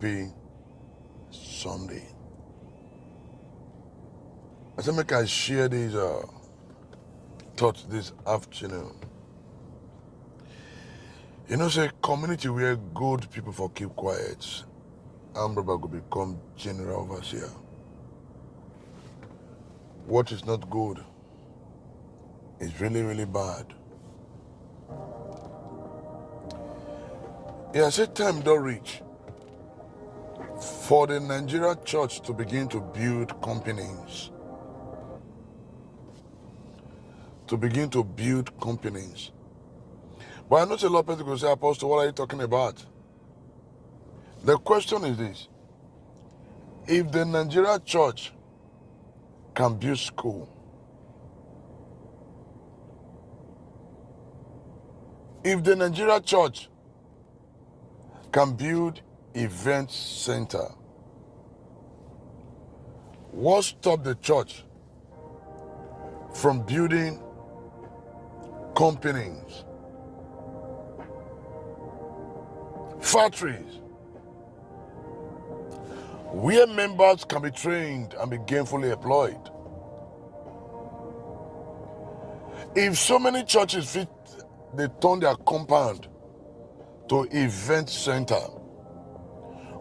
happy Sunday. I said, make I share these thoughts this afternoon. You know, say community where good people for keep quiet, Ambraba will become general overseer. What is not good is really, really bad. Yeah, I said time don't reach for the Nigeria church to begin to build companies. To begin to build companies. But I know a lot of people will say, Apostle, what are you talking about? The question is this. If the Nigeria church can build school, if the Nigeria church can build event center, what stopped the church from building companies, factories, where members can be trained and be gainfully employed? If so many churches they turn their compound to event center,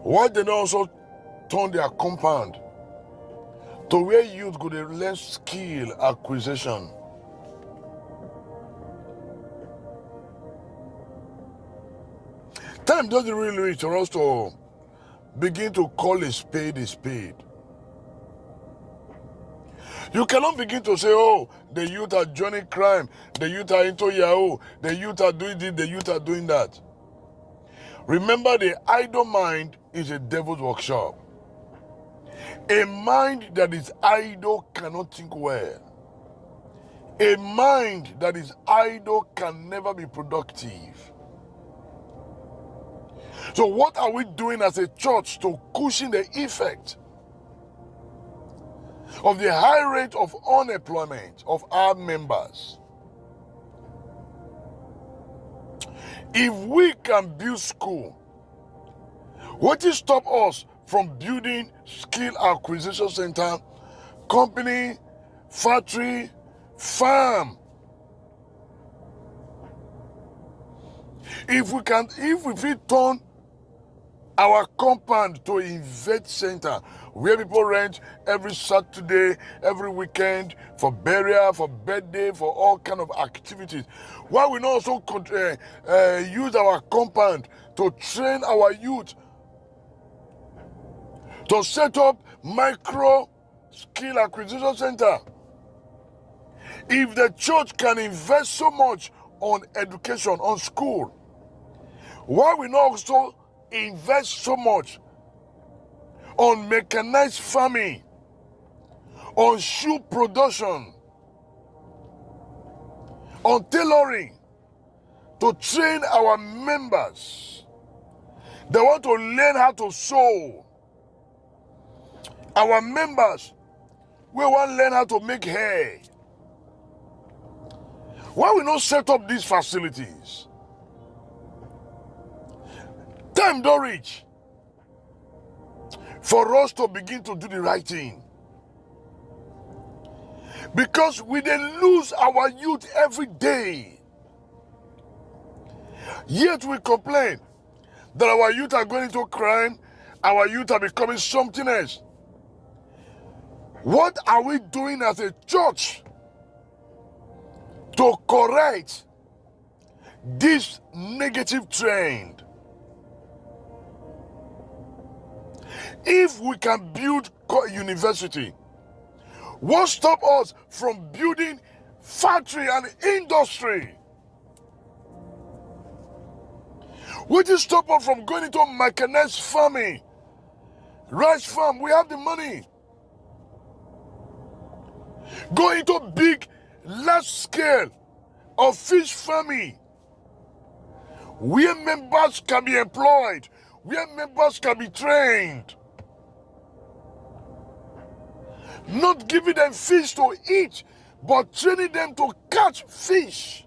why they don't also turn their compound to where youth go to learn skill acquisition? Time doesn't really reach for us to begin to call a spade a spade. You cannot begin to say, oh, the youth are joining crime, the youth are into Yahoo, the youth are doing this, the youth are doing that. Remember, the idle mind is a devil's workshop. A mind that is idle cannot think well. A mind that is idle can never be productive. So what are we doing as a church to cushion the effect of the high rate of unemployment of our members? If we can build school, what will stop us from building skill acquisition center, company, factory, farm? If we turn our compound to event center where people rent every Saturday, every weekend for burial, for birthday, for all kind of activities, why we not also use our compound to train our youth to set up micro skill acquisition center? If the church can invest so much on education, on school, why we not also invest so much on mechanized farming, on shoe production, on tailoring, to train our members? They want to learn how to sew. Our members, we want to learn how to make hair. Why we not set up these facilities? Time don't reach for us to begin to do the right thing. Because we then lose our youth every day. Yet we complain that our youth are going into crime, our youth are becoming something else. What are we doing as a church to correct this negative trend? If we can build university, what stop us from building factory and industry? What will stop us from going into mechanized farming? Rice farm, we have the money. Go into big, large scale of fish farming, where members can be employed, where members can be trained. Not giving them fish to eat, but training them to catch fish.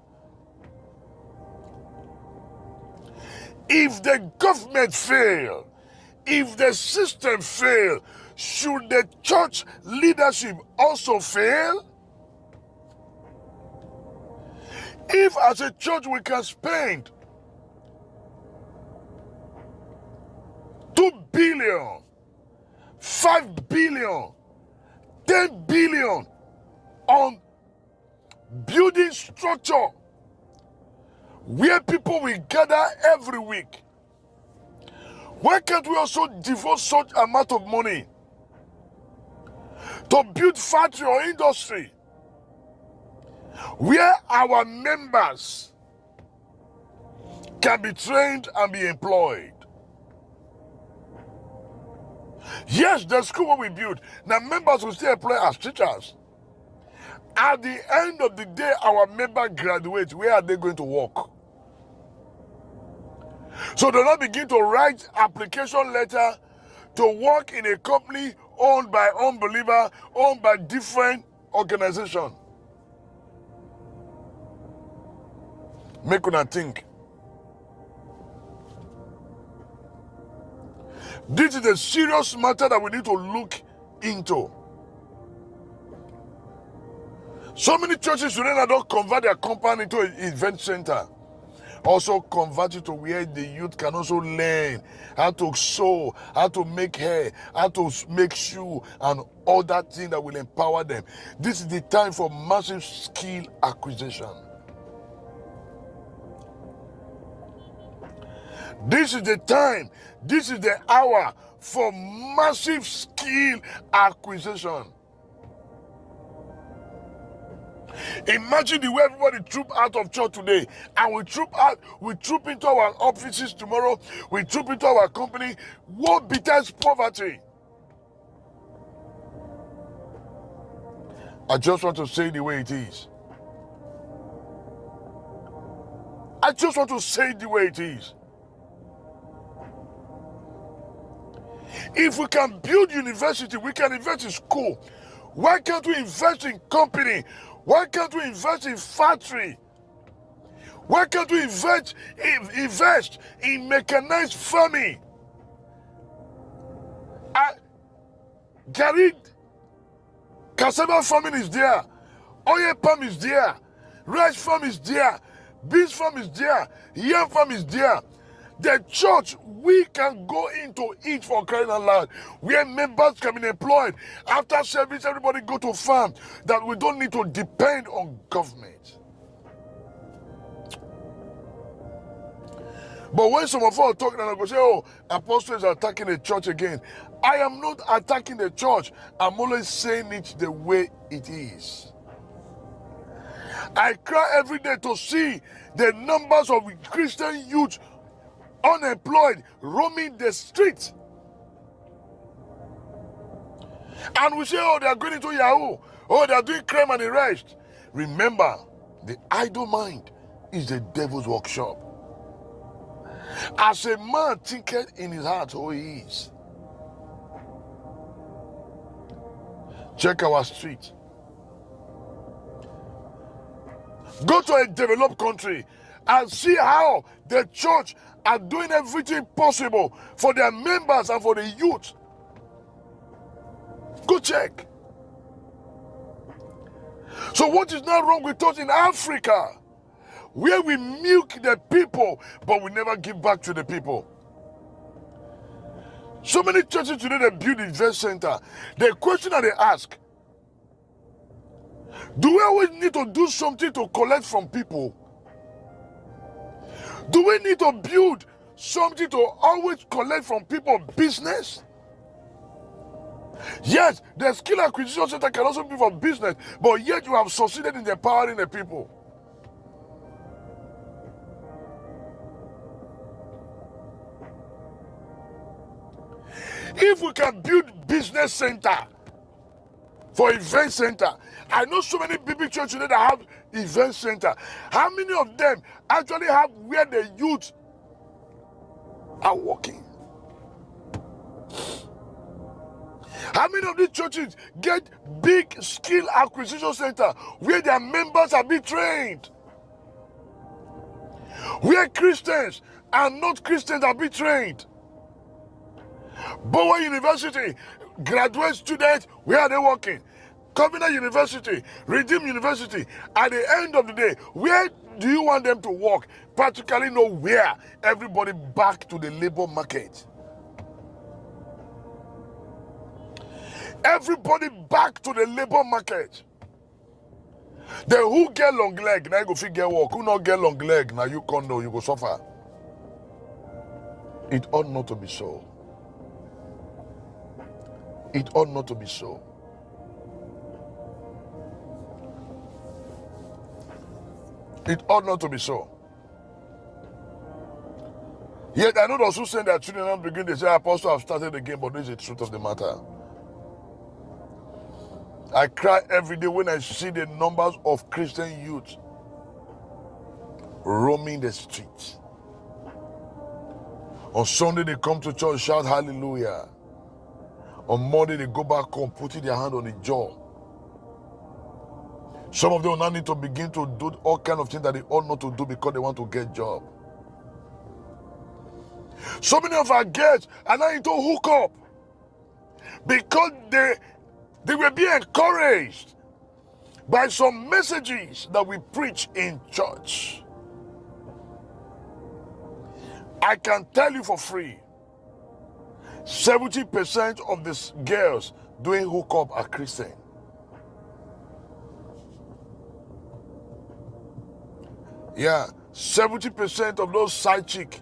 If the government fail, if the system fail, should the church leadership also fail? If as a church we can spend 2 billion, 5 billion, 10 billion on building structure where people will gather every week, why can't we also devote such amount of money to build factory or industry where our members can be trained and be employed? Yes, the school will be built. Now members will still employ as teachers. At the end of the day, our member graduates, where are they going to work? So do not begin to write application letter to work in a company owned by unbeliever, owned by different organization. Make una think. This is a serious matter that we need to look into. So many churches today that don't convert their compound into an event center. Also convert it to where the youth can also learn how to sew, how to make hair, how to make shoe, and all that thing that will empower them. This is the time for massive skill acquisition. This is the time, this is the hour for massive skill acquisition. Imagine the way everybody troop out of church today, and we troop into our offices tomorrow, we troop into our company. What betters poverty? I just want to say the way it is. I just want to say the way it is. If we can build university, we can invest in school. Why can't we invest in company? Why can't we invest in factory? Why can't we invest in mechanized farming? Garid, cassava farming is there. Oil palm is there. Rice farm is there. Beans farm is there. Yam farm is there. The church, we can go into it for crying out loud, where members can be employed. After service, everybody go to farm, that we don't need to depend on government. But when some of us are talking and I go say, oh, apostles are attacking the church again. I am not attacking the church. I'm always saying it the way it is. I cry every day to see the numbers of Christian youth unemployed, roaming the streets. And we say, oh, they are going into Yahoo. Oh, they are doing crime and the rest. Remember, the idle mind is the devil's workshop. As a man thinketh in his heart, so he is. Check our street. Go to a developed country and see how the church are doing everything possible for their members and for the youth. Go check. So what is now wrong with us in Africa, where we milk the people, but we never give back to the people? So many churches today, they build event center. The question that they ask, do we always need to do something to collect from people? Do we need to build something to always collect from people business? Yes, the skill acquisition center can also be for business, but yet you have succeeded in empowering the people. If we can build business center for event center, I know so many big churches today that have event center. How many of them actually have where the youth are working? How many of these churches get big skill acquisition center where their members are being trained? Where Christians and not Christians are being trained? Bowen University, graduate students, where are they working? Covenant University, Redeem University. At the end of the day, where do you want them to work? Practically nowhere. Everybody back to the labor market. Everybody back to the labor market. Then who get long leg, now you go fit get work. Who not get long leg, now you condo, you go suffer. It ought not to be so. It ought not to be so. It ought not to be so. Yet I know those who send their children and begin, they say, Apostle, I've started again, but this is the truth of the matter. I cry every day when I see the numbers of Christian youth roaming the streets. On Sunday, they come to church, shout hallelujah. On Monday, they go back home, putting their hand on the jaw. Some of them will now need to begin to do all kinds of things that they ought not to do because they want to get job. So many of our girls are now into hookup because they were being encouraged by some messages that we preach in church. I can tell you for free, 70% of these girls doing hookup are Christian. Yeah, 70% of those side chicks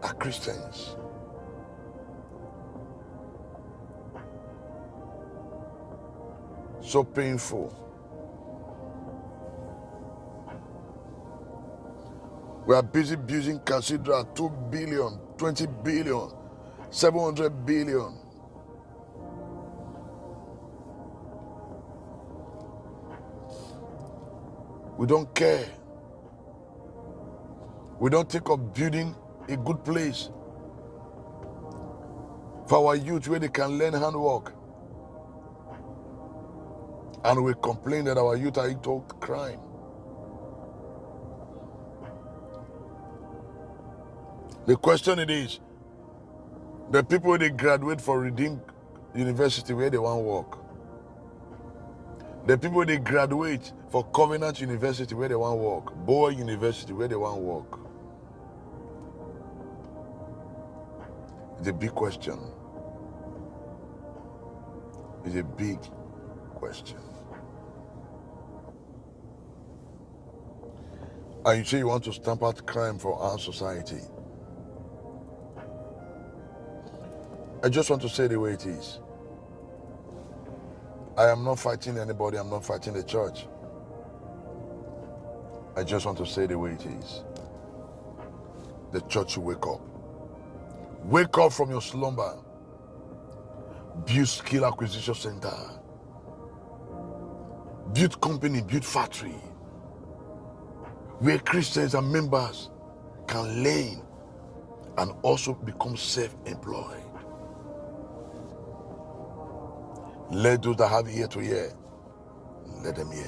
are Christians. So painful. We are busy building cathedral, 2 billion, 20 billion, 700 billion. We don't care. We don't think of building a good place for our youth where they can learn handwork. And we complain that our youth are into crime. The question it is, the people they graduate for Redeem University where they want to work. The people they graduate for Covenant University where they want to work. Bowen University where they want to work. It's a big question. It's a big question. And you say you want to stamp out crime for our society. I just want to say the way it is. I am not fighting anybody. I'm not fighting the church. I just want to say the way it is. The church should wake up. Wake up from your slumber. Build skill acquisition center. Build company, build factory. Where Christians and members can learn and also become self-employed. Let those that have ear to hear, let them hear.